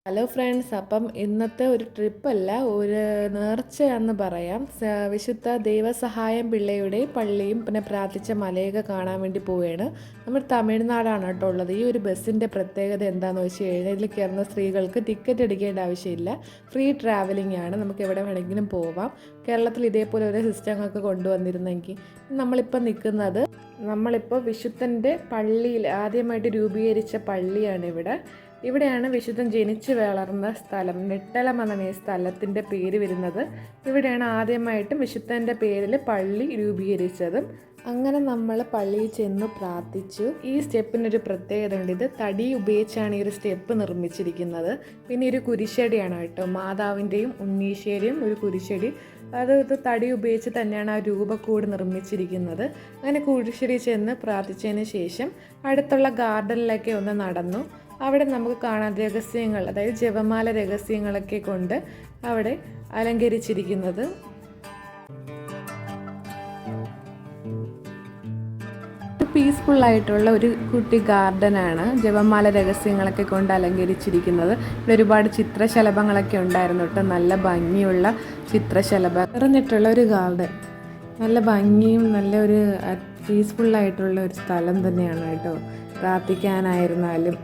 Hello friends, അപ്പം ഇന്നത്തെ ഒരു ട്രിപ്പല്ല, ഒരു നേർച്ചയാണെന്ന് പറയാം. വിശുദ്ധ ദൈവസഹായം പിള്ളയുടെ പള്ളിയും പിന്നെ പ്രാർത്ഥിച്ച മലയൊക്കെ കാണാൻ വേണ്ടി പോവുകയാണ്. നമ്മൾ തമിഴ്നാടാണ് കേട്ടോ ഉള്ളത്. ഈ ഒരു ബസ്സിൻ്റെ പ്രത്യേകത എന്താണെന്ന് വെച്ച് കഴിഞ്ഞാൽ ഇതിൽ കയറുന്ന സ്ത്രീകൾക്ക് ടിക്കറ്റ് എടുക്കേണ്ട ആവശ്യമില്ല. ഫ്രീ ട്രാവലിംഗ് ആണ്, നമുക്ക് എവിടെ വേണമെങ്കിലും പോവാം. കേരളത്തിൽ ഇതേപോലെ ഒരു സിസ്റ്റങ്ങളൊക്കെ കൊണ്ടുവന്നിരുന്നെങ്കിൽ. നമ്മളിപ്പോൾ വിശുദ്ധൻ്റെ പള്ളിയിൽ ആദ്യമായിട്ട് രൂപീകരിച്ച പള്ളിയാണ് ഇവിടെയാണ് വിശുദ്ധൻ ജനിച്ചു വളർന്ന സ്ഥലം. നെട്ടലം എന്നാണ് ഈ സ്ഥലത്തിൻ്റെ പേര് വരുന്നത്. ഇവിടെയാണ് ആദ്യമായിട്ടും വിശുദ്ധൻ്റെ പേരിൽ പള്ളി രൂപീകരിച്ചതും. അങ്ങനെ നമ്മൾ പള്ളിയിൽ ചെന്ന് പ്രാർത്ഥിച്ചു. ഈ സ്റ്റെപ്പിനൊരു പ്രത്യേകത ഉണ്ട്. ഇത് തടി ഉപയോഗിച്ചാണ് ഈ ഒരു സ്റ്റെപ്പ് നിർമ്മിച്ചിരിക്കുന്നത്. പിന്നെ ഒരു കുരിശടിയാണ് കേട്ടോ, മാതാവിൻ്റെയും ഉണ്ണീശ്വരെയും ഒരു കുരിശടി. ഇത് തടി ഉപയോഗിച്ച് തന്നെയാണ് ആ രൂപക്കൂട് നിർമ്മിച്ചിരിക്കുന്നത്. അങ്ങനെ കുരിശടി ചെന്ന് പ്രാർത്ഥിച്ചതിന് ശേഷം അടുത്തുള്ള ഗാർഡനിലൊക്കെ ഒന്ന് നടന്നു. അവിടെ നമുക്ക് കാണാൻ രഹസ്യങ്ങൾ, അതായത് ജപമാല രഹസ്യങ്ങളൊക്കെ കൊണ്ട് അവിടെ അലങ്കരിച്ചിരിക്കുന്നത്. പീസ്ഫുള്ളായിട്ടുള്ള ഒരു കുട്ടി ഗാർഡനാണ്, ജപമാല രഹസ്യങ്ങളൊക്കെ കൊണ്ട് അലങ്കരിച്ചിരിക്കുന്നത്. ഇവിടെ ഒരുപാട് ചിത്രശലഭങ്ങളൊക്കെ ഉണ്ടായിരുന്നു കേട്ടോ, നല്ല ഭംഗിയുള്ള ചിത്രശലഭം നിറഞ്ഞിട്ടുള്ള ഒരു ഗാർഡൻ. നല്ല ഭംഗിയും നല്ല ഒരു പീസ്ഫുള്ളായിട്ടുള്ള ഒരു സ്ഥലം തന്നെയാണ് കേട്ടോ, പ്രാർത്ഥിക്കാനായിരുന്നാലും.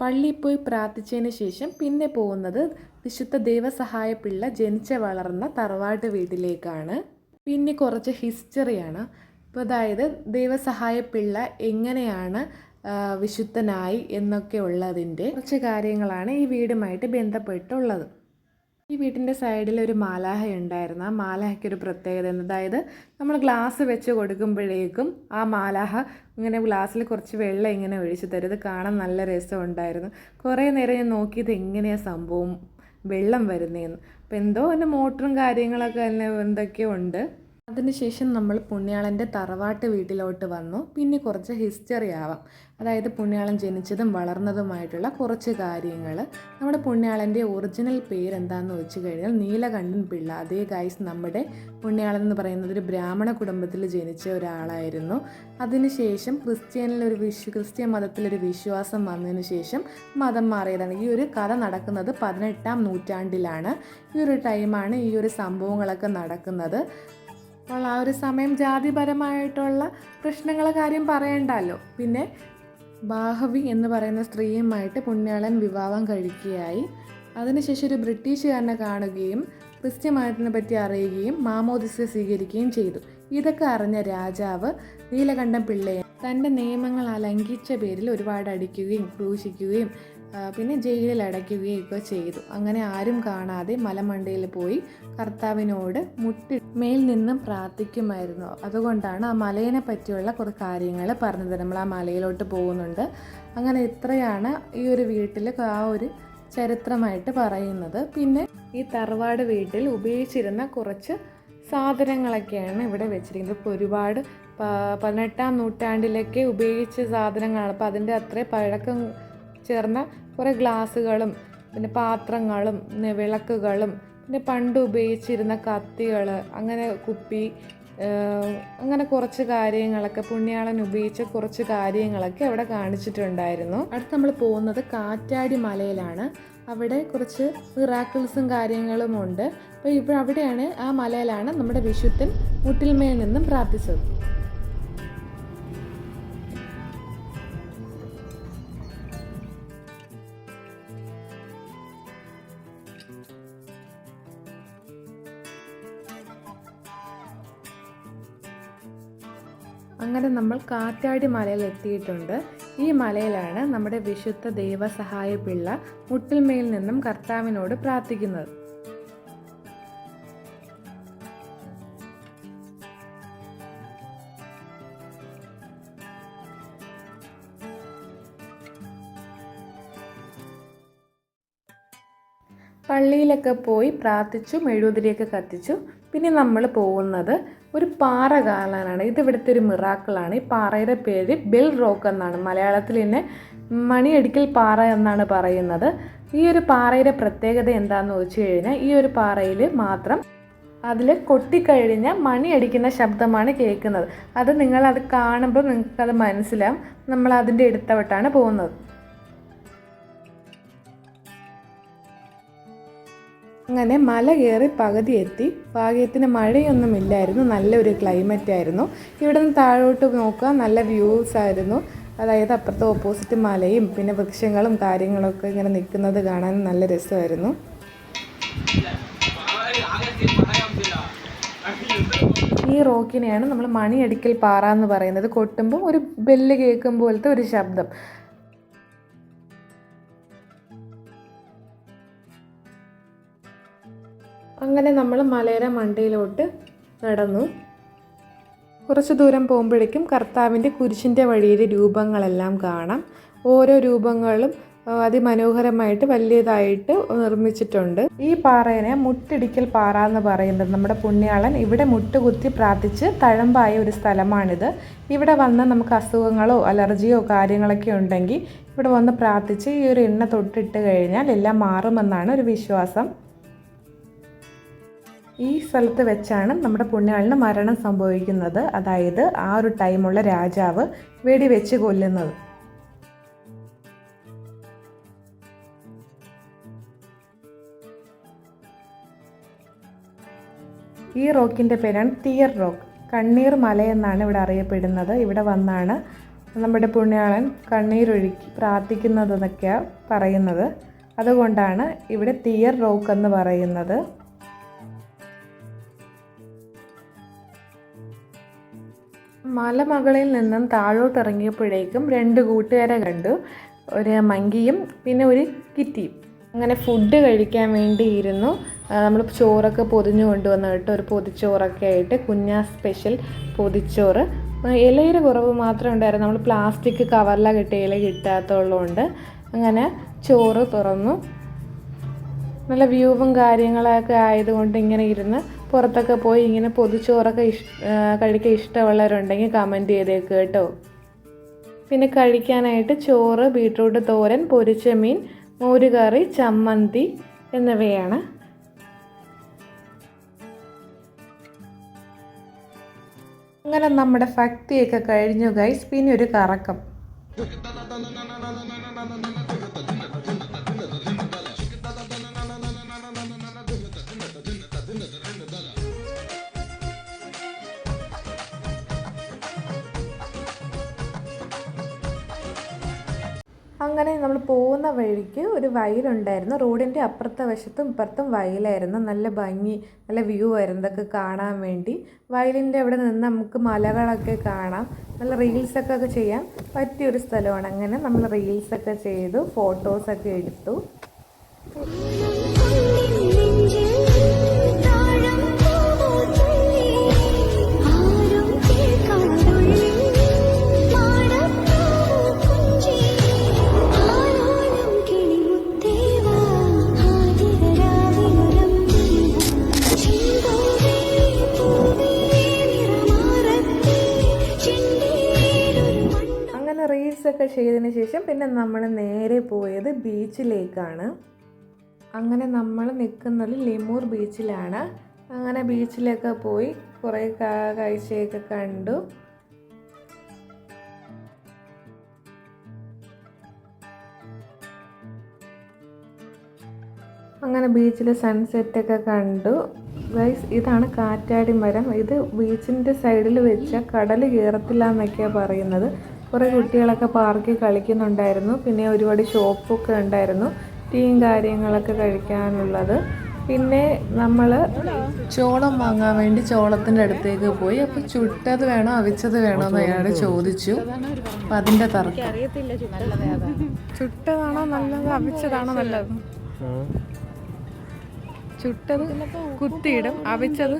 പള്ളിയിൽ പോയി പ്രാർത്ഥിച്ചതിന് ശേഷം പിന്നെ പോകുന്നത് വിശുദ്ധ ദൈവസഹായ പിള്ള ജനിച്ച് വളർന്ന തറവാട്ട് വീട്ടിലേക്കാണ്. പിന്നെ കുറച്ച് ഹിസ്റ്ററിയാണ്. അപ്പോൾ അതായത് ദൈവസഹായ പിള്ള എങ്ങനെയാണ് വിശുദ്ധനായി എന്നൊക്കെ ഉള്ളതിൻ്റെ കുറച്ച് കാര്യങ്ങളാണ് ഈ വീടുമായിട്ട് ബന്ധപ്പെട്ടുള്ളത്. ഈ വീട്ടിൻ്റെ സൈഡിൽ ഒരു മാലാഹ ഉണ്ടായിരുന്നു. ആ മാലാഹയ്ക്കൊരു പ്രത്യേകത, അതായത് നമ്മൾ ഗ്ലാസ് വെച്ച് കൊടുക്കുമ്പോഴേക്കും ആ മാലാഹ ഇങ്ങനെ ഗ്ലാസ്സിൽ കുറച്ച് വെള്ളം ഇങ്ങനെ ഒഴിച്ചു തരും. ഇത് കാണാൻ നല്ല രസമുണ്ടായിരുന്നു. കുറേ നേരം ഞാൻ നോക്കിയത് എങ്ങനെയാണ് സംഭവം വെള്ളം വരുന്നതെന്ന്. അപ്പോൾ എന്തോ എൻ്റെ മോട്ടറും കാര്യങ്ങളൊക്കെ തന്നെ എന്തൊക്കെയോ ഉണ്ട്. അതിനുശേഷം നമ്മൾ പുണ്യാളൻ്റെ തറവാട്ട് വീട്ടിലോട്ട് വന്നു. പിന്നെ കുറച്ച് ഹിസ്റ്ററി ആവാം, അതായത് പുണ്യാളൻ ജനിച്ചതും വളർന്നതുമായിട്ടുള്ള കുറച്ച് കാര്യങ്ങൾ. നമ്മുടെ പുണ്യാളൻ്റെ ഒറിജിനൽ പേരെന്താണെന്ന് വെച്ച് കഴിഞ്ഞാൽ നീലകണ്ഠൻ പിള്ള. അതേ ഗൈസ്, നമ്മുടെ പുണ്യാളൻ എന്ന് പറയുന്നത് ഒരു ബ്രാഹ്മണ കുടുംബത്തിൽ ജനിച്ച ഒരാളായിരുന്നു. അതിനുശേഷം ക്രിസ്ത്യൻ മതത്തിലൊരു വിശ്വാസം വന്നതിന് ശേഷം മതം മാറിയതാണ്. ഈ ഒരു കഥ നടക്കുന്നത് 18-ാം നൂറ്റാണ്ടിലാണ്. ഈ ഒരു ടൈമാണ് ഈ ഒരു സംഭവങ്ങളൊക്കെ നടക്കുന്നത്. അപ്പോൾ ആ ഒരു സമയം ജാതിപരമായിട്ടുള്ള പ്രശ്നങ്ങളെ കാര്യം പറയണ്ടല്ലോ. പിന്നെ ബാഹവി എന്ന് പറയുന്ന സ്ത്രീയുമായിട്ട് പുണ്യാളൻ വിവാഹം കഴിക്കുകയായി. അതിനുശേഷം ഒരു ബ്രിട്ടീഷുകാരനെ കാണുകയും ക്രിസ്ത്യൻ മതത്തിനെ പറ്റി അറിയുകയും മാമോദിസ സ്വീകരിക്കുകയും ചെയ്തു. ഇതൊക്കെ അറിഞ്ഞ രാജാവ് നീലകണ്ഠൻ പിള്ളയെ തൻ്റെ നിയമങ്ങൾ ലംഘിച്ച പേരിൽ ഒരുപാട് അടിക്കുകയും ക്രൂശിക്കുകയും പിന്നെ ജയിലിൽ അടയ്ക്കുകയും ഒക്കെ ചെയ്തു. അങ്ങനെ ആരും കാണാതെ മലമണ്ടയിൽ പോയി കർത്താവിനോട് മേൽ നിന്നും പ്രാർത്ഥിക്കുമായിരുന്നു. അതുകൊണ്ടാണ് ആ മലയെ പറ്റിയുള്ള കുറച്ച് കാര്യങ്ങൾ പറഞ്ഞത്. നമ്മൾ ആ മലയിലോട്ട് പോകുന്നുണ്ട്. അങ്ങനെ ഇത്രയാണ് ഈ ഒരു വീട്ടിൽ ആ ഒരു ചരിത്രമായിട്ട് പറയുന്നത്. പിന്നെ ഈ തറവാട് വീട്ടിൽ ഉപയോഗിച്ചിരുന്ന കുറച്ച് സാധനങ്ങളൊക്കെയാണ് ഇവിടെ വെച്ചിരിക്കുന്നത്. ഇപ്പോൾ ഒരുപാട് 18-ാം നൂറ്റാണ്ടിലൊക്കെ ഉപയോഗിച്ച സാധനങ്ങളാണ്. അപ്പോൾ അതിൻ്റെ അത്ര പഴക്കം ചേർന്ന കുറേ ഗ്ലാസ്സുകളും പിന്നെ പാത്രങ്ങളും വിളക്കുകളും പിന്നെ പണ്ട് ഉപയോഗിച്ചിരുന്ന കത്തികൾ, അങ്ങനെ കുപ്പി, അങ്ങനെ കുറച്ച് കാര്യങ്ങളൊക്കെ പുണ്യാളൻ ഉപയോഗിച്ച കുറച്ച് കാര്യങ്ങളൊക്കെ അവിടെ കാണിച്ചിട്ടുണ്ടായിരുന്നു. അടുത്ത് നമ്മൾ പോകുന്നത് കാറ്റാടി മലയിലാണ്. അവിടെ കുറച്ച് മിറാക്കിൾസും കാര്യങ്ങളും ഉണ്ട്. അപ്പോൾ അവിടെയാണ്, ആ മലയിലാണ് നമ്മുടെ വിശുദ്ധൻ മുട്ടിൽമേൽ നിന്നും പ്രാർത്ഥിച്ചത്. അങ്ങനെ നമ്മൾ കാറ്റാടി മലയിൽ എത്തിയിട്ടുണ്ട്. ഈ മലയിലാണ് നമ്മുടെ വിശുദ്ധ ദൈവസഹായ പിള്ള മുട്ടിൽമേൽ നിന്നും കർത്താവിനോട് പ്രാർത്ഥിക്കുന്നത്. പള്ളിയിലൊക്കെ പോയി പ്രാർത്ഥിച്ചു, മെഴുകുതിരിയൊക്കെ കത്തിച്ചു. പിന്നെ നമ്മൾ പോകുന്നത് ഒരു പാറ കാണാനാണ്. ഇത് ഇവിടുത്തെ ഒരു മിറാക്കിളാണ്. ഈ പാറയുടെ പേര് ബെൽ റോക്ക് എന്നാണ്. മലയാളത്തിൽ തന്നെ മണിയടിക്കൽ പാറ എന്നാണ് പറയുന്നത്. ഈ ഒരു പാറയുടെ പ്രത്യേകത എന്താണെന്ന് വെച്ച് കഴിഞ്ഞാൽ, ഈ ഒരു പാറയിൽ മാത്രം അതിൽ കൊട്ടിക്കഴിഞ്ഞ മണി അടിക്കുന്ന ശബ്ദമാണ് കേൾക്കുന്നത്. അത് നിങ്ങളത് കാണുമ്പോൾ നിങ്ങൾക്കത് മനസ്സിലാവും. നമ്മൾ അതിൻ്റെ അടുത്തോട്ടാണ് പോകുന്നത്. അങ്ങനെ മല കയറി പകുതി എത്തി. ഭാഗ്യത്തിന് മഴയൊന്നുമില്ലായിരുന്നു, നല്ലൊരു ക്ലൈമറ്റ് ആയിരുന്നു. ഇവിടെ നിന്ന് താഴോട്ട് നോക്കുക, നല്ല വ്യൂസ് ആയിരുന്നു. അതായത് അപ്പുറത്തെ ഓപ്പോസിറ്റ് മലയും പിന്നെ വൃക്ഷങ്ങളും കാര്യങ്ങളൊക്കെ ഇങ്ങനെ നിൽക്കുന്നത് കാണാൻ നല്ല രസമായിരുന്നു. ഈ റോക്കിനെയാണ് നമ്മൾ മണിയടിക്കൽ പാറ എന്ന് പറയുന്നത്. കൊട്ടുമ്പോൾ ഒരു ബെല്ല് കേൾക്കും പോലത്തെ ഒരു ശബ്ദം. അങ്ങനെ നമ്മൾ മലയുടെ മണ്ടയിലോട്ട് നടന്നു. കുറച്ച് ദൂരം പോകുമ്പോഴേക്കും കർത്താവിൻ്റെ കുരിശിൻ്റെ വഴിയിലെ രൂപങ്ങളെല്ലാം കാണാം. ഓരോ രൂപങ്ങളും അതിമനോഹരമായിട്ട് വലിയതായിട്ട് നിർമ്മിച്ചിട്ടുണ്ട്. ഈ പാറയെ മുട്ടിടിക്കൽ പാറ എന്ന് പറയുന്നത്. നമ്മുടെ പുണ്യാളൻ ഇവിടെ മുട്ടുകുത്തി പ്രാർത്ഥിച്ച് തഴമ്പായ ഒരു സ്ഥലമാണിത്. ഇവിടെ വന്ന് നമുക്ക് അസുഖങ്ങളോ അലർജിയോ കാര്യങ്ങളൊക്കെ ഉണ്ടെങ്കിൽ ഇവിടെ വന്ന് പ്രാർത്ഥിച്ച് ഈ ഒരു എണ്ണ തൊട്ടിട്ട് കഴിഞ്ഞാൽ എല്ലാം മാറുമെന്നാണ് ഒരു വിശ്വാസം. ഈ സ്ഥലത്ത് വെച്ചാണ് നമ്മുടെ പുണ്യാളന് മരണം സംഭവിക്കുന്നത്. അതായത് ആ ഒരു ടൈമുള്ള രാജാവ് വെടിവെച്ച് കൊല്ലുന്നത്. ഈ റോക്കിൻ്റെ പേരാണ് തിയർ റോക്ക്. കണ്ണീർ മല എന്നാണ് ഇവിടെ അറിയപ്പെടുന്നത്. ഇവിടെ വന്നാണ് നമ്മുടെ പുണ്യാളൻ കണ്ണീരൊഴുക്കി പ്രാർത്ഥിക്കുന്നതെന്നൊക്കെയാണ് പറയുന്നത്. അതുകൊണ്ടാണ് ഇവിടെ തിയർ റോക്ക് എന്ന് പറയുന്നത്. മലമുകളിൽ നിന്നും താഴോട്ട് ഇറങ്ങിയപ്പോഴേക്കും 2 കൂട്ടുകാരെ കണ്ടു. ഒരു മങ്കിയും പിന്നെ ഒരു കിറ്റിയും. അങ്ങനെ ഫുഡ് കഴിക്കാൻ വേണ്ടിയിരുന്നു. നമ്മൾ ചോറൊക്കെ പൊതിഞ്ഞു കൊണ്ടുവന്ന് കേട്ടോ. ഒരു പൊതിച്ചോറൊക്കെ ആയിട്ട് കുഞ്ഞാ സ്പെഷ്യൽ പൊതിച്ചോറ്. ഇലയുടെ കുറവ് മാത്രമേ ഉണ്ടായിരുന്നു. നമ്മൾ പ്ലാസ്റ്റിക് കവറിലാണ് കിട്ടിയ ഇല കിട്ടാത്തതുകൊണ്ട് അങ്ങനെ ചോറ് തുറന്നു. നല്ല വ്യൂവും കാര്യങ്ങളൊക്കെ ആയതുകൊണ്ട് ഇങ്ങനെ ഇരുന്ന് പുറത്തൊക്കെ പോയി ഇങ്ങനെ പൊതിച്ചോറൊക്കെ കഴിക്കാൻ ഇഷ്ടമുള്ളവരുണ്ടെങ്കിൽ കമൻറ്റ് ചെയ്തേക്ക് കേട്ടോ. പിന്നെ കഴിക്കാനായിട്ട് ചോറ്, ബീട്രൂട്ട് തോരൻ, പൊരിച്ച മീൻ, മോരുകറി, ചമ്മന്തി എന്നിവയാണ്. അങ്ങനെ നമ്മുടെ ഭക്തിയൊക്കെ കഴിഞ്ഞു ഗൈസ്. പിന്നെ ഒരു കറക്കം. അങ്ങനെ നമ്മൾ പോകുന്ന വഴിക്ക് ഒരു വയലുണ്ടായിരുന്നു. റോഡിൻ്റെ അപ്പുറത്തെ വശത്തും ഇപ്പുറത്തും വയലായിരുന്നു. നല്ല ഭംഗി, നല്ല വ്യൂ ആയിരുന്നു ഇതൊക്കെ കാണാൻ വേണ്ടി. വയലിൻ്റെ അവിടെ നിന്ന് നമുക്ക് മലകളൊക്കെ കാണാം. നല്ല റീൽസൊക്കെ ചെയ്യാൻ പറ്റിയൊരു സ്ഥലമാണ്. അങ്ങനെ നമ്മൾ റീൽസൊക്കെ ചെയ്തു, ഫോട്ടോസൊക്കെ എടുത്തു. റീൽസൊക്കെ ചെയ്തതിന് ശേഷം പിന്നെ നമ്മൾ നേരെ പോയത് ബീച്ചിലേക്കാണ്. അങ്ങനെ നമ്മൾ നിൽക്കുന്നത് ലിമൂർ ബീച്ചിലാണ്. അങ്ങനെ ബീച്ചിലൊക്കെ പോയി കുറേ കാഴ്ചയൊക്കെ കണ്ടു. അങ്ങനെ ബീച്ചിൽ സൺസെറ്റൊക്കെ കണ്ടു ഗൈസ്. ഇതാണ് കാറ്റാടി മരം. ഇത് ബീച്ചിൻ്റെ സൈഡിൽ വെച്ച കടൽ കയറത്തില്ല എന്നൊക്കെയാണ് പറയുന്നത്. കുറേ കുട്ടികളൊക്കെ പാർക്കിൽ കളിക്കുന്നുണ്ടായിരുന്നു. പിന്നെ ഒരുപാട് ഷോപ്പൊക്കെ ഉണ്ടായിരുന്നു, ടീയും കാര്യങ്ങളൊക്കെ കഴിക്കാനുള്ളത്. പിന്നെ നമ്മൾ ചോളം വാങ്ങാൻ വേണ്ടി ചോളത്തിൻ്റെ അടുത്തേക്ക് പോയി. അപ്പോൾ ചുട്ടത് വേണോ അവിച്ചത് വേണോ എന്ന് അയാൾ ചോദിച്ചു. അപ്പം അതിൻ്റെ തർക്കം. ചുട്ടതാണോ നല്ലത് അവിച്ചതാണോ നല്ലത്? ചുട്ടത് കുത്തിയിടും, അവിച്ചത്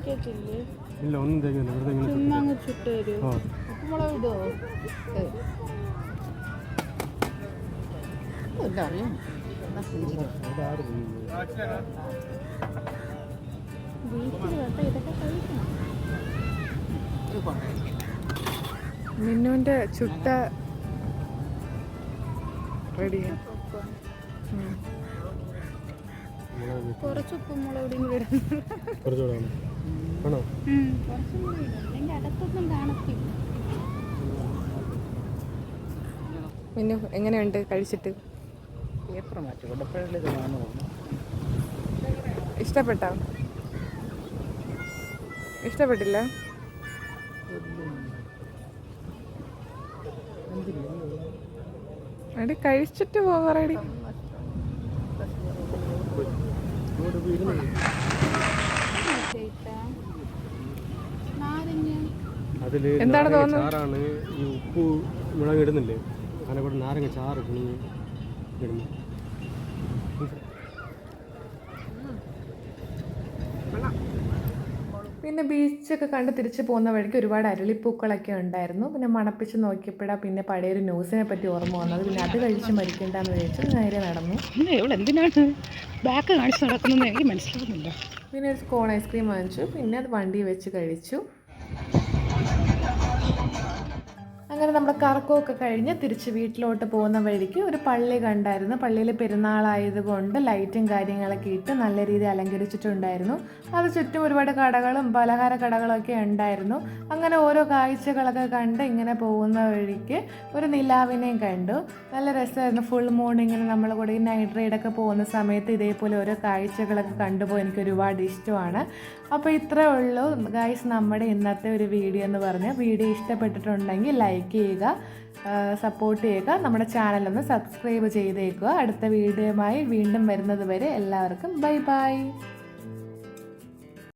മിന്നുവിൻ്റെ ചുട്ട റെഡിയാണ്. കുറച്ച് ഉപ്പും മുളകും കുറച്ചും കൂടി ഇടും. അല്ലെങ്കിൽ അകത്തൊന്നും കാണത്തില്ല. പിന്നെ എങ്ങനെയുണ്ട് കഴിച്ചിട്ട്? പേപ്പർ മാറ്റി കൊടുപ്പഴല്ലേ ഇത് കാണുന്നു. ഇഷ്ടപ്പെട്ടോ? ഇഷ്ടപ്പെട്ടില്ല? അടി കഴിച്ചിട്ട് പോകാറടി. അതില് എന്താണ് തോന്നുന്നത്? ചാറാണ് ഈ ഉപ്പ് മുളക് ഇടുന്നില്ലേ, അതിനെ കൂടെ നാരങ്ങ ചാറ് ഇടുന്നു. പിന്നെ ബീച്ചൊക്കെ കണ്ട് തിരിച്ചു പോകുന്ന വഴിക്ക് ഒരുപാട് അരളിപ്പൂക്കളൊക്കെ ഉണ്ടായിരുന്നു. പിന്നെ മണപ്പിച്ച് നോക്കിയപ്പോഴാണ് പിന്നെ പഴയൊരു ന്യൂസിനെ പറ്റി ഓർമ്മ വന്നത്. പിന്നെ അത് കഴിച്ച് മരിക്കേണ്ടെന്ന് വിചാരിച്ചു നേരെ നടന്നു. എന്തിനാണ് ബാക്ക് കാണിച്ച് നടക്കുന്നതെന്ന് എനിക്ക് മനസ്സിലാവുന്നില്ല. പിന്നെ ഒരു കോൺ ഐസ്ക്രീം വാങ്ങിച്ചു. പിന്നെ അത് വണ്ടി വെച്ച് കഴിച്ചു. അങ്ങനെ നമ്മുടെ കറക്കമൊക്കെ കഴിഞ്ഞ് തിരിച്ച് വീട്ടിലോട്ട് പോകുന്ന വഴിക്ക് ഒരു പള്ളി കണ്ടായിരുന്നു. പള്ളിയിൽ പെരുന്നാളായതുകൊണ്ട് ലൈറ്റും കാര്യങ്ങളൊക്കെ ഇട്ട് നല്ല രീതിയിൽ അലങ്കരിച്ചിട്ടുണ്ടായിരുന്നു. അത് ചുറ്റും ഒരുപാട് കടകളും പലഹാര കടകളൊക്കെ ഉണ്ടായിരുന്നു. അങ്ങനെ ഓരോ കാഴ്ചകളൊക്കെ കണ്ട് ഇങ്ങനെ പോകുന്ന വഴിക്ക് ഒരു നിലാവിനെയും കണ്ടു. നല്ല രസമായിരുന്നു. ഫുൾ മൂൺ ഇങ്ങനെ നമ്മൾ കൂടെ ഈ നൈറ്റ് റൈഡൊക്കെ പോകുന്ന സമയത്ത് ഇതേപോലെ ഓരോ കാഴ്ചകളൊക്കെ കണ്ടുപോയി എനിക്ക് ഒരുപാട് ഇഷ്ടമാണ്. അപ്പോൾ ഇത്രേ ഉള്ളൂ ഗൈസ് നമ്മുടെ ഇന്നത്തെ ഒരു വീഡിയോ എന്ന് പറഞ്ഞാൽ. വീഡിയോ ഇഷ്ടപ്പെട്ടിട്ടുണ്ടെങ്കിൽ ലൈക്ക് ചെയ്യുക, സപ്പോർട്ട് ചെയ്യുക, നമ്മുടെ ചാനലൊന്ന് സബ്സ്ക്രൈബ് ചെയ്തേക്കുക. അടുത്ത വീഡിയോയുമായി വീണ്ടും വരുന്നത് വരെ എല്ലാവർക്കും ബൈ ബൈ.